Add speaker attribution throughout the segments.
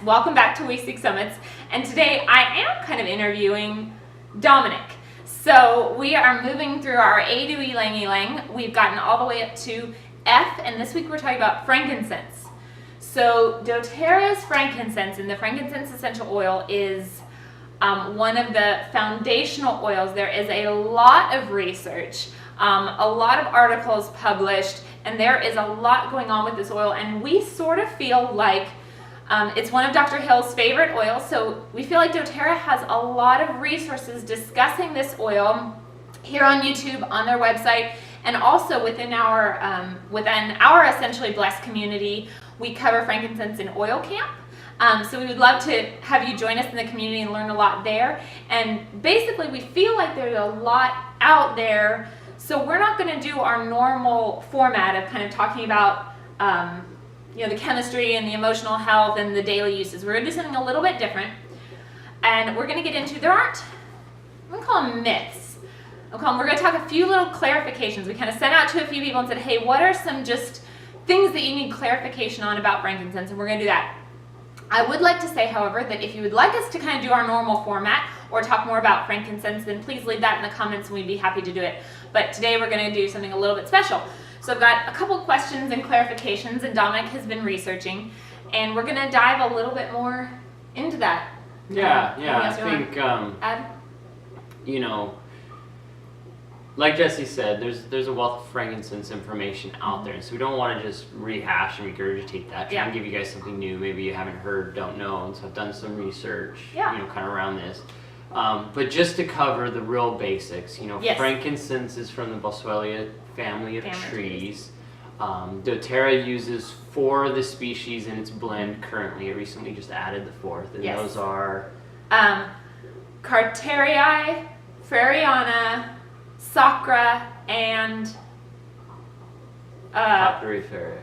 Speaker 1: Welcome back to We Seek Summits, and today I am kind of interviewing Dominic. So we are moving through our A to Ylang Ylang. We've gotten all the way up to F, and this week we're talking about frankincense. So doTERRA's frankincense, and the frankincense essential oil is one of the foundational oils. There is a lot of research, a lot of articles published, and there is a lot going on with this oil, and we sort of feel like it's one of Dr. Hill's favorite oils, so we feel like doTERRA has a lot of resources discussing this oil here on YouTube, on their website, and also within our Essentially Blessed community. We cover frankincense in oil camp. So we would love to have you join us in the community and learn a lot there. And basically we feel like there's a lot out there, so we're not going to do our normal format of kind of talking about the chemistry and the emotional health and the daily uses. We're going to do something a little bit different, and we're going to get into, I'm going to call them myths. We're going to talk a few little clarifications. We kind of sent out to a few people and said, hey, what are some just things that you need clarification on about frankincense, and we're going to do that. I would like to say, however, that if you would like us to kind of do our normal format or talk more about frankincense, then please leave that in the comments and we'd be happy to do it. But today we're going to do something a little bit special. So I've got a couple questions and clarifications, and Dominic has been researching, and we're going to dive a little bit more into that.
Speaker 2: Yeah, I think,
Speaker 1: add?
Speaker 2: Like Jesse said, there's a wealth of frankincense information out there, and so we don't want to just rehash and regurgitate that. Try and give you guys something new, maybe you haven't heard, don't know, and so I've done some research, kind of around this. But just to cover the real basics, frankincense is from the Boswellia family of trees. doTERRA uses 4 of the species in its blend currently. It recently just added the 4th, and those are
Speaker 1: Carterii, Freriana, Sacra, and
Speaker 2: Papyrifera.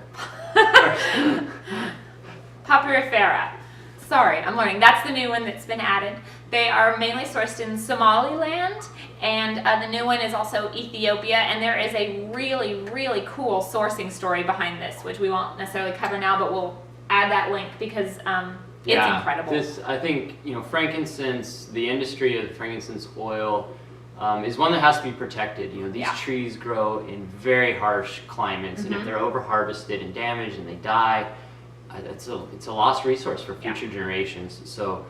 Speaker 1: Papyrifera. Sorry, I'm learning. That's the new one that's been added. They are mainly sourced in Somaliland, and the new one is also Ethiopia, and there is a really, really cool sourcing story behind this, which we won't necessarily cover now, but we'll add that link because it's incredible.
Speaker 2: I think, frankincense, the industry of frankincense oil is one that has to be protected. These trees grow in very harsh climates, and if they're over-harvested and damaged and they die, it's a lost resource for future generations. So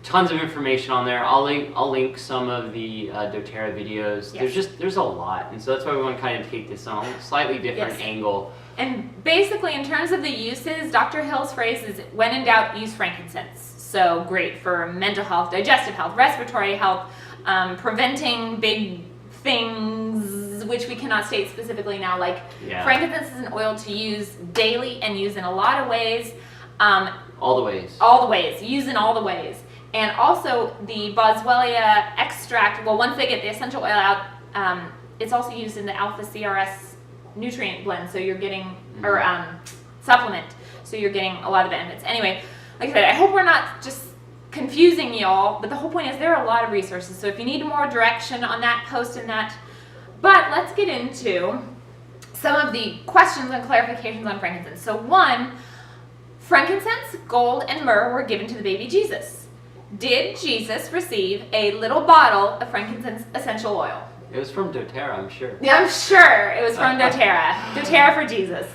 Speaker 2: tons of information on there. I'll link some of the doTERRA videos. There's a lot, and so that's why we want to kind of take this on a slightly different angle.
Speaker 1: And basically, in terms of the uses, Dr. Hill's phrase is, when in doubt, use frankincense. So great for mental health, digestive health, respiratory health, preventing big things, which we cannot state specifically now. Like frankincense is an oil to use daily and use in a lot of ways.
Speaker 2: All the ways.
Speaker 1: All the ways. Use in all the ways. And also the Boswellia extract, well, once they get the essential oil out, it's also used in the alpha CRS nutrient blend, so you're getting, or supplement, so you're getting a lot of benefits. Anyway, like I said, I hope we're not just confusing y'all, but the whole point is there are a lot of resources, so if you need more direction on that, post in that. But let's get into some of the questions and clarifications on frankincense. So one, frankincense, gold, and myrrh were given to the baby Jesus. Did Jesus receive a little bottle of frankincense essential oil?
Speaker 2: It was from doTERRA, I'm sure.
Speaker 1: Yeah, I'm sure it was from doTERRA. doTERRA for Jesus.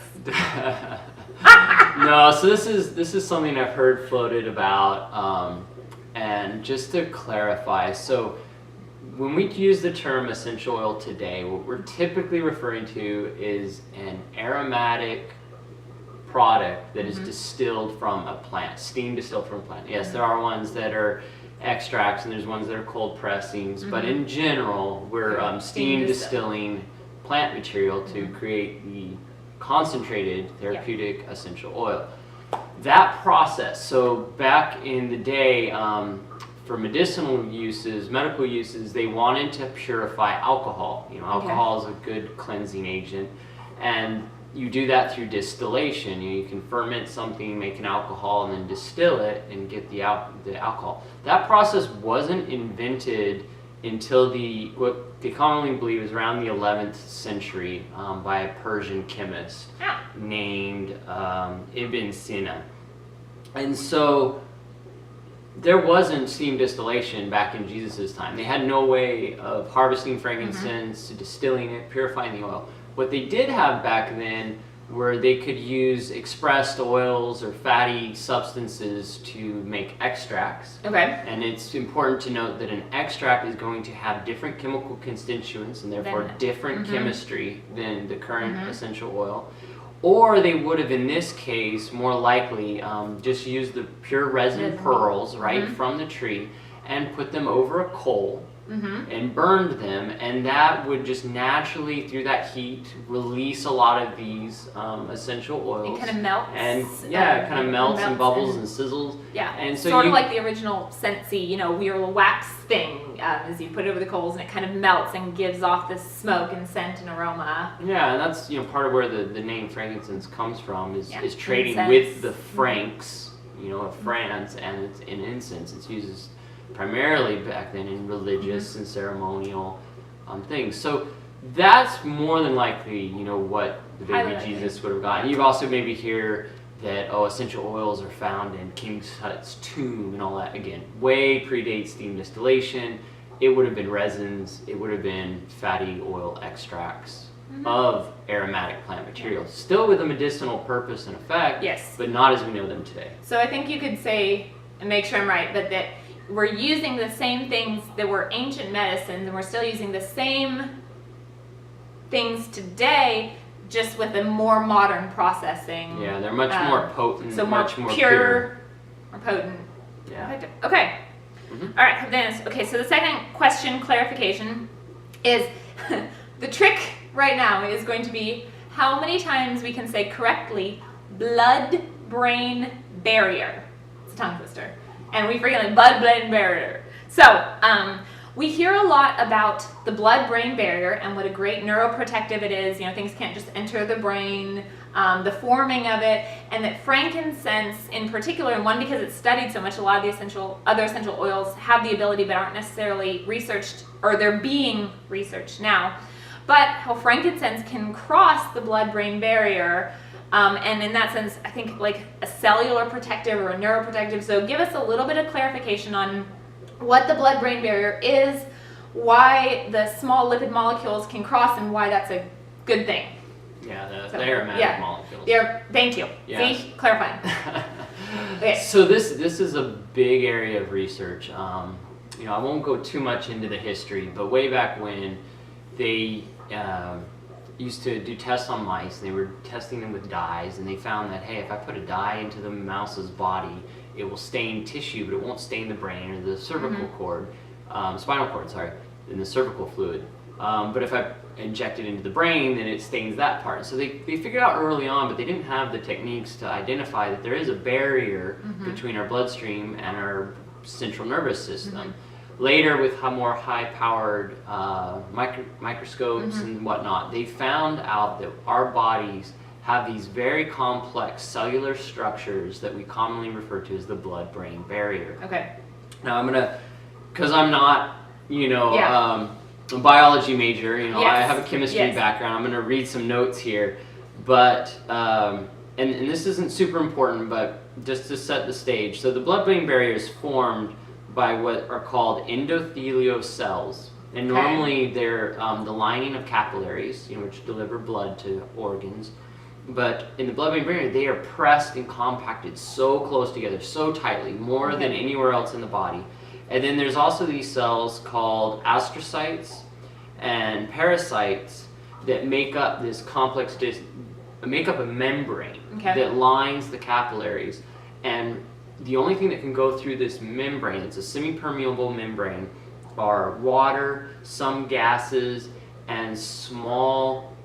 Speaker 2: No, so this is something I've heard floated about, and just to clarify, so when we use the term essential oil today, what we're typically referring to is an aromatic product that is distilled from a plant, steam distilled from a plant. Yes, there are ones that are extracts and there's ones that are cold pressings, but in general, we're steam distilling plant material to create the concentrated therapeutic essential oil. That process, so back in the day, for medicinal uses, medical uses, they wanted to purify alcohol. Alcohol is a good cleansing agent, and you do that through distillation. You can ferment something, make an alcohol, and then distill it and get the alcohol. That process wasn't invented until what they commonly believe is around the 11th century by a Persian chemist named Ibn Sina. And so there wasn't steam distillation back in Jesus' time. They had no way of harvesting frankincense, distilling it, purifying the oil. What they did have back then were they could use expressed oils or fatty substances to make extracts.
Speaker 1: Okay.
Speaker 2: And it's important to note that an extract is going to have different chemical constituents and therefore different chemistry than the current essential oil. Or they would have, in this case, more likely just used the pure resin pearls, right, from the tree and put them over a coal and burned them. And that would just naturally, through that heat, release a lot of these essential oils.
Speaker 1: It kind of melts.
Speaker 2: And yeah, it kind of melts and bubbles and sizzles.
Speaker 1: Yeah,
Speaker 2: and so
Speaker 1: sort of like the original Scentsy, you know, weird wax thing, as you put it over the coals and it kind of melts and gives off this smoke and scent and aroma.
Speaker 2: Yeah, and that's, you know, part of where the name frankincense comes from is trading
Speaker 1: incense.
Speaker 2: with the Franks, you know, of France, and it's in incense. It's used primarily back then in religious and ceremonial things. So that's more than likely, you know, what the baby Jesus would have gotten. You also maybe hear that, oh, essential oils are found in King Tut's tomb and all that. Again, way predates steam distillation. It would have been resins. It would have been fatty oil extracts of aromatic plant materials, still with a medicinal purpose and effect, but not as we know them today.
Speaker 1: So I think you could say, and make sure I'm right, but that we're using the same things that were ancient medicines, and we're still using the same things today, just with a more modern processing.
Speaker 2: Yeah, they're much more potent,
Speaker 1: so
Speaker 2: much more
Speaker 1: pure, more potent.
Speaker 2: Yeah.
Speaker 1: Okay. All right, Dennis. Okay, so the second question, clarification, is the trick right now is going to be how many times we can say correctly blood-brain barrier. It's a tongue twister. And we frequently blood-brain barrier. So, we hear a lot about the blood-brain barrier and what a great neuroprotective it is. You know, things can't just enter the brain, the forming of it, and that frankincense in particular, and one because it's studied so much, a lot of the other essential oils have the ability but aren't necessarily researched, or they're being researched now. But how frankincense can cross the blood-brain barrier, and in that sense, I think like a cellular protective or a neuroprotective. So give us a little bit of clarification on what the blood-brain barrier is, why the small lipid molecules can cross, and why that's a good thing.
Speaker 2: Yeah, the aromatic molecules.
Speaker 1: Thank you.
Speaker 2: Yeah.
Speaker 1: See, clarifying. Okay.
Speaker 2: So this is a big area of research. You know, I won't go too much into the history, but way back when they used to do tests on mice, and they were testing them with dyes, and they found that, hey, if I put a dye into the mouse's body, it will stain tissue, but it won't stain the brain or the cervical cord, spinal cord, sorry, in the cervical fluid. But if I inject it into the brain, then it stains that part. So they figured out early on, but they didn't have the techniques to identify that there is a barrier between our bloodstream and our central nervous system. Later, with more high-powered microscopes and whatnot, they found out that our bodies have these very complex cellular structures that we commonly refer to as the blood-brain barrier.
Speaker 1: Okay.
Speaker 2: Now I'm gonna, because I'm not, you know, a biology major, you know, I have a chemistry background, I'm gonna read some notes here, but, and this isn't super important, but just to set the stage. So the blood-brain barrier is formed by what are called endothelial cells. And normally they're the lining of capillaries, you know, which deliver blood to organs. But in the blood-brain barrier, they are pressed and compacted so close together, so tightly, more than anywhere else in the body. And then there's also these cells called astrocytes and pericytes that make up this complex, make up a membrane that lines the capillaries. And the only thing that can go through this membrane, it's a semi-permeable membrane, are water, some gases, and small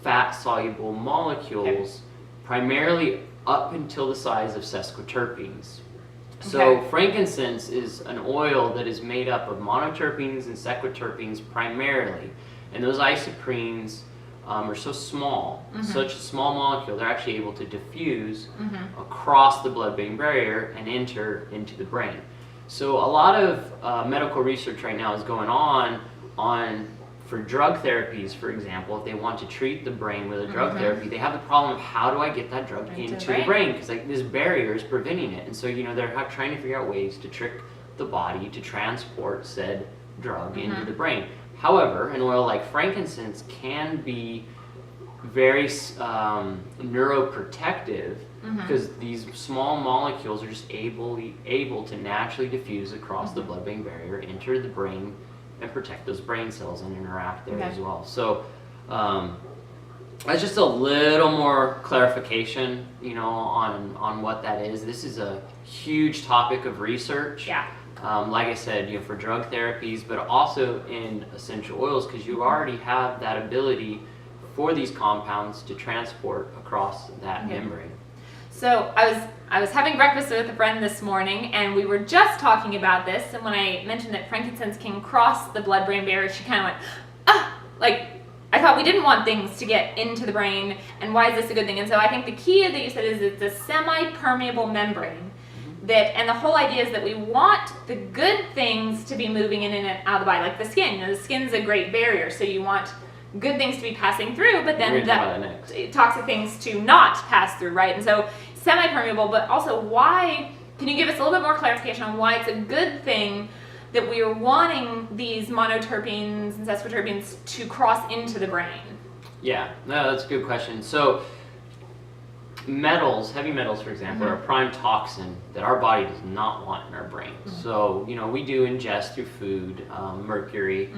Speaker 2: fat-soluble molecules, primarily up until the size of sesquiterpenes. So frankincense is an oil that is made up of monoterpenes and sequiterpenes primarily, and those isoprenes are so small, such a small molecule, they're actually able to diffuse across the blood-brain barrier and enter into the brain. So a lot of medical research right now is going on for drug therapies, for example, if they want to treat the brain with a drug therapy, they have the problem of how do I get that drug into the brain? Because like this barrier is preventing it. And so, you know, they're trying to figure out ways to trick the body to transport said drug into the brain. However, an oil like frankincense can be very neuroprotective because these small molecules are just able to naturally diffuse across the blood-brain barrier, enter the brain, and protect those brain cells and interact there as well. So that's just a little more clarification, you know, on what that is. This is a huge topic of research.
Speaker 1: Yeah.
Speaker 2: Like I said, you know, for drug therapies, but also in essential oils, because you already have that ability for these compounds to transport across that membrane.
Speaker 1: So I was having breakfast with a friend this morning, and we were just talking about this. And when I mentioned that frankincense can cross the blood-brain barrier, she kind of went, "Ah!" Like I thought we didn't want things to get into the brain, and why is this a good thing? And so I think the key that you said is it's a semi-permeable membrane. And the whole idea is that we want the good things to be moving in and out of the body, like the skin. You know, the skin's a great barrier, so you want good things to be passing through, but then the toxic things to not pass through, right? And so semi-permeable, but also why, can you give us a little bit more clarification on why it's a good thing that we are wanting these monoterpenes and sesquiterpenes to cross into the brain?
Speaker 2: Yeah, no, that's a good question. So metals, heavy metals, for example, are a prime toxin that our body does not want in our brain. So, you know, we do ingest through food, mercury,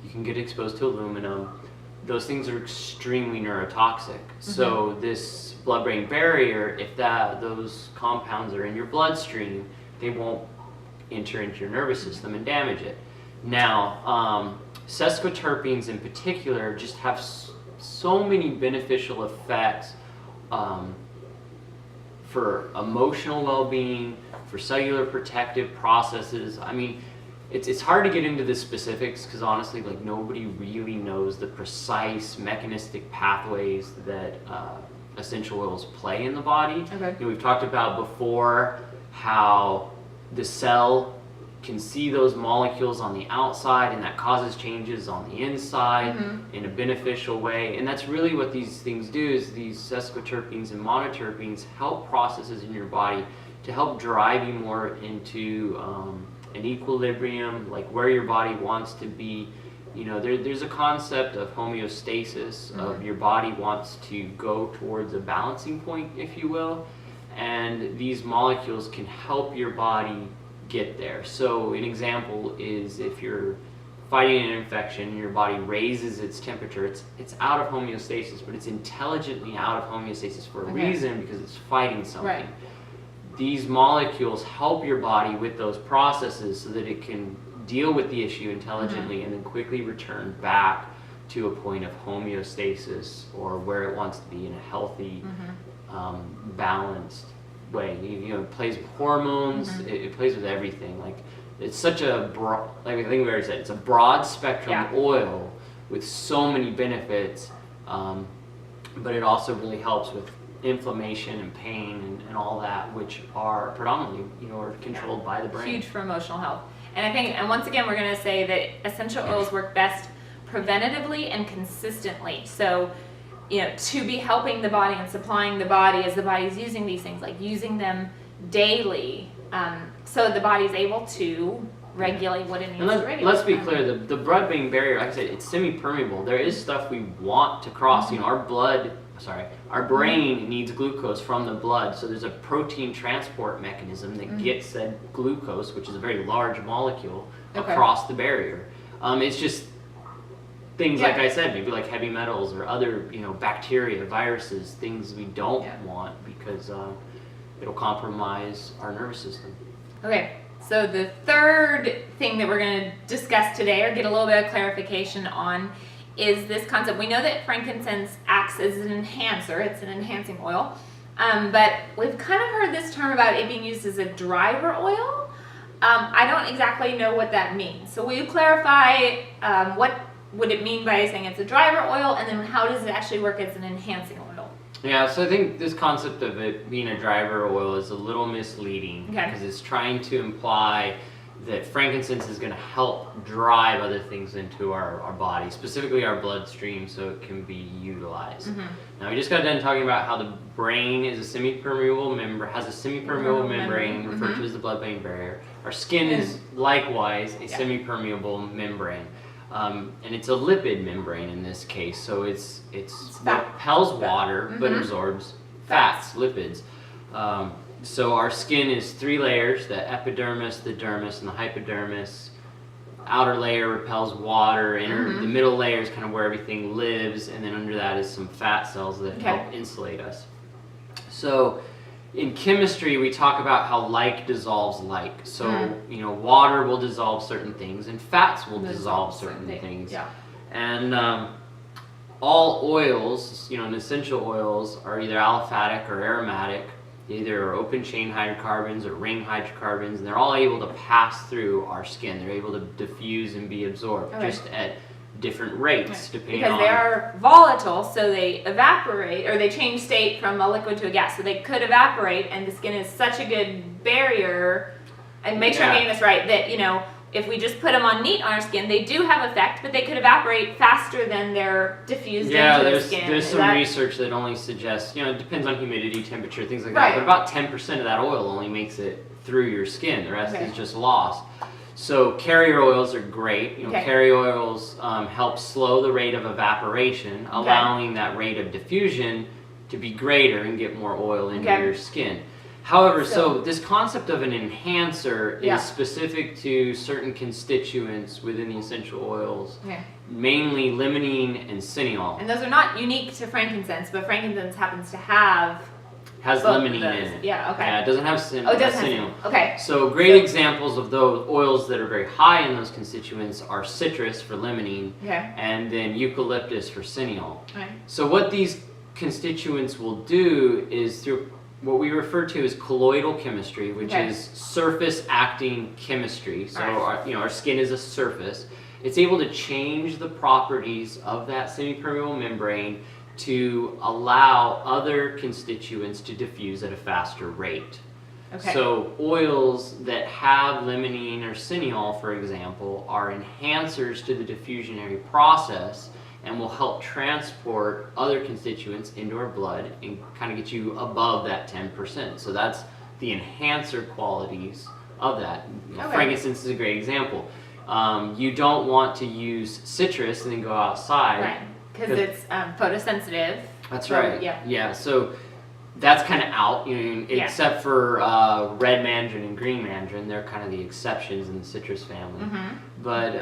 Speaker 2: you can get exposed to aluminum. Those things are extremely neurotoxic. So this blood-brain barrier, if those compounds are in your bloodstream, they won't enter into your nervous system and damage it. Now, sesquiterpenes in particular just have so many beneficial effects for emotional well-being, for cellular protective processes. I mean, it's hard to get into the specifics because honestly, like nobody really knows the precise mechanistic pathways that essential oils play in the body.
Speaker 1: Okay.
Speaker 2: You know, we've talked about before how the cell can see those molecules on the outside, and that causes changes on the inside in a beneficial way. And that's really what these things do, is these sesquiterpenes and monoterpenes help processes in your body to help drive you more into an equilibrium, like where your body wants to be. You know, there's a concept of homeostasis, of your body wants to go towards a balancing point, if you will, and these molecules can help your body get there. So an example is if you're fighting an infection and your body raises its temperature, it's out of homeostasis, but it's intelligently out of homeostasis for a reason, because it's fighting something.
Speaker 1: Right.
Speaker 2: These molecules help your body with those processes so that it can deal with the issue intelligently and then quickly return back to a point of homeostasis, or where it wants to be in a healthy, balanced way. You know, it plays with hormones, it plays with everything. Like, it's such a broad, like I think we already said, it's a broad spectrum oil with so many benefits, but it also really helps with inflammation and pain and all that, which are predominantly, you know, are controlled by the brain.
Speaker 1: Huge for emotional health. And I think, and once again, we're going to say that essential oils work best preventatively and consistently. So, you know, to be helping the body and supplying the body as the body's using these things, like using them daily, so the body's able to regulate what it needs to regulate.
Speaker 2: Let's be clear, the blood-brain barrier, like I said, it's semi-permeable. There is stuff we want to cross. You know, our brain needs glucose from the blood, so there's a protein transport mechanism that gets said glucose, which is a very large molecule, across the barrier. It's just things like I said, maybe like heavy metals or other, you know, bacteria, viruses, things we don't want, because it'll compromise our nervous system.
Speaker 1: Okay, so the third thing that we're going to discuss today, or get a little bit of clarification on, is this concept. We know that frankincense acts as an enhancer. It's an enhancing oil. But we've kind of heard this term about it being used as a driver oil. I don't exactly know what that means. So will you clarify what would it mean by saying it's a driver oil, and then how does it actually work as an enhancing oil?
Speaker 2: Yeah, so I think this concept of it being a driver oil is a little misleading, because it's trying to imply that frankincense is going to help drive other things into our body, specifically our bloodstream, so it can be utilized. Now we just got done talking about how the brain is a semi-permeable membrane, has a semi-permeable membrane referred to as the blood-brain barrier. Our skin is likewise a semi-permeable membrane. And it's a lipid membrane in this case, so it's repels water but absorbs fats, lipids. So our skin is 3 layers: the epidermis, the dermis, and the hypodermis. Outer layer repels water, the middle layer is kind of where everything lives, and then under that is some fat cells that help insulate us. So in chemistry, we talk about how like dissolves like. So, you know, water will dissolve certain things, and fats will dissolve certain things. Yeah. And all oils, you know, and essential oils are either aliphatic or aromatic. Either are open chain hydrocarbons or ring hydrocarbons, and they're all able to pass through our skin. They're able to diffuse and be absorbed, just at different rates, depending on...
Speaker 1: Because they are volatile, so they evaporate, or they change state from a liquid to a gas. So they could evaporate, and the skin is such a good barrier. And make sure I'm getting this right, that, you know, if we just put them on neat on our skin, they do have effect, but they could evaporate faster than they're diffused into the skin.
Speaker 2: There's some research that only suggests, you know, it depends on humidity, temperature, things like that, but about 10% of that oil only makes it through your skin. The rest is just lost. So carrier oils are great. You know, carrier oils help slow the rate of evaporation, allowing that rate of diffusion to be greater and get more oil into your skin. However, so this concept of an enhancer is specific to certain constituents within the essential oils, mainly limonene and cineol.
Speaker 1: And those are not unique to frankincense, but frankincense happens to have...
Speaker 2: Has limonene in it.
Speaker 1: Yeah, okay.
Speaker 2: Yeah, it doesn't have cineol.
Speaker 1: Oh, it doesn't have cineol. Okay.
Speaker 2: So great examples of those oils that are very high in those constituents are citrus for limonene, and then eucalyptus for cineol. So what these constituents will do is through what we refer to as colloidal chemistry, which is surface acting chemistry. So our skin is a surface. It's able to change the properties of that semi-permeable membrane to allow other constituents to diffuse at a faster rate. So oils that have limonene or cineol, for example, are enhancers to the diffusionary process and will help transport other constituents into our blood and kind of get you above that 10%. So that's the enhancer qualities of that. Frankincense is a great example. You don't want to use citrus and then go outside.
Speaker 1: Because it's photosensitive.
Speaker 2: That's right. Yeah. So that's kind of out, you know, except for red mandarin and green mandarin. They're kind of the exceptions in the citrus family. But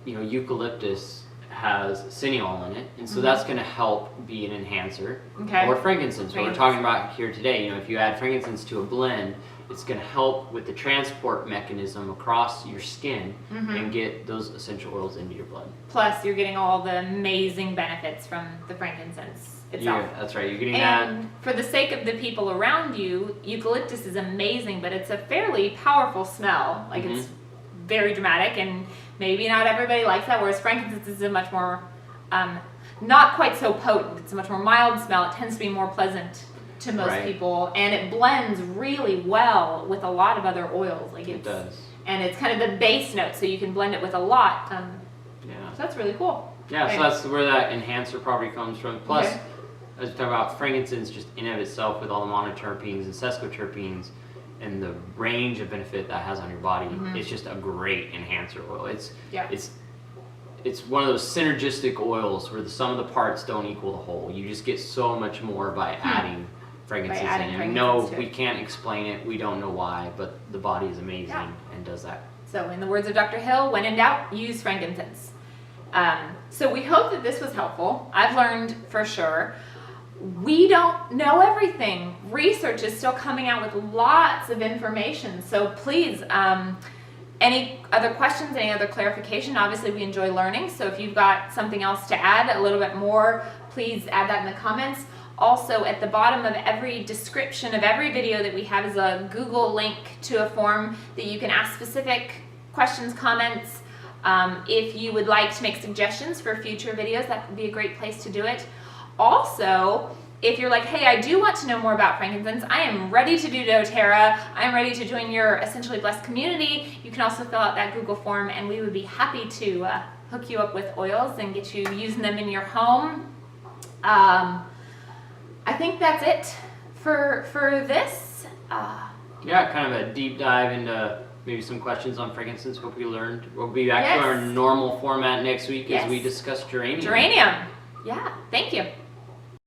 Speaker 2: you know, eucalyptus has cineol in it, and so that's going to help be an enhancer. Or frankincense, what we're talking about here today. You know, if you add frankincense to a blend, it's going to help with the transport mechanism across your skin and get those essential oils into your blood.
Speaker 1: Plus, you're getting all the amazing benefits from the frankincense itself.
Speaker 2: Yeah, that's right. You're getting that.
Speaker 1: And for the sake of the people around you, eucalyptus is amazing, but it's a fairly powerful smell. Like it's very dramatic, and maybe not everybody likes that, whereas frankincense is a much more, not quite so potent. It's a much more mild smell. It tends to be more pleasant to most people, and it blends really well with a lot of other oils. Like it
Speaker 2: does.
Speaker 1: And it's kind of the base note, so you can blend it with a lot. So that's really cool.
Speaker 2: Yeah, so that's where that enhancer property comes from. Plus, as we talk about frankincense just in and of itself with all the monoterpenes and sesquiterpenes and the range of benefit that has on your body, it's just a great enhancer oil. It's one of those synergistic oils where the sum of the parts don't equal the whole. You just get so much more by adding frankincense in. And no, we can't explain it. We don't know why, but the body is amazing and does that.
Speaker 1: So in the words of Dr. Hill, when in doubt, use frankincense. So we hope that this was helpful. I've learned for sure. We don't know everything. Research is still coming out with lots of information. So please, any other questions, any other clarification? Obviously, we enjoy learning. So if you've got something else to add, a little bit more, please add that in the comments. Also, at the bottom of every description of every video that we have is a Google link to a form that you can ask specific questions, comments. If you would like to make suggestions for future videos, that would be a great place to do it. Also, if you're like, hey, I do want to know more about frankincense, I am ready to do doTERRA, I'm ready to join your Essentially Blessed community, you can also fill out that Google form and we would be happy to hook you up with oils and get you using them in your home. I think that's it for this.
Speaker 2: Yeah, kind of a deep dive into maybe some questions on frankincense, what we learned. We'll be back to our normal format next week as we discuss geranium.
Speaker 1: Geranium. Yeah, thank you.